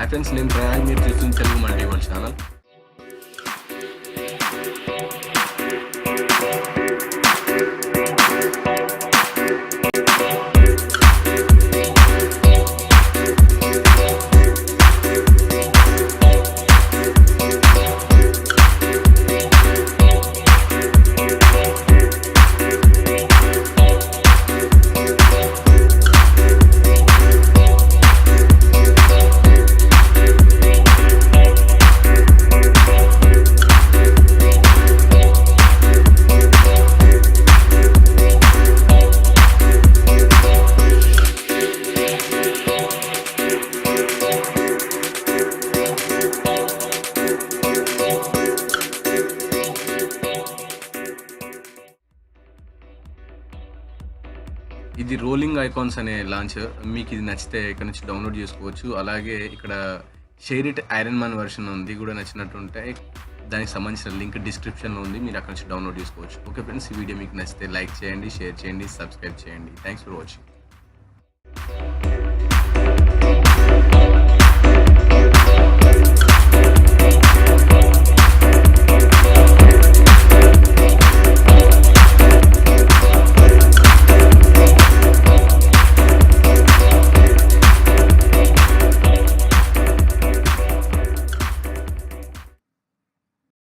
Friends, నేను ప్రయాగ్, మీరు చూస్తున్న తెలుగు మల్టీ వరల్డ్ ఛానల్. ఇది రోలింగ్ ఐకాన్స్ అనే లాంచర్. మీకు ఇది నచ్చితే ఇక్కడ నుంచి డౌన్లోడ్ చేసుకోవచ్చు. అలాగే ఇక్కడ షేరిట్ ఐరన్ మ్యాన్ వర్షన్ ఉంది, కూడా నచ్చినట్టుంటే దానికి సంబంధించిన లింక్ డిస్క్రిప్షన్లో ఉంది, మీరు అక్కడ నుంచి డౌన్లోడ్ చేసుకోవచ్చు. ఓకే ఫ్రెండ్స్, ఈ వీడియో మీకు నచ్చితే లైక్ చేయండి, షేర్ చేయండి, సబ్స్క్రైబ్ చేయండి. Thanks for watching.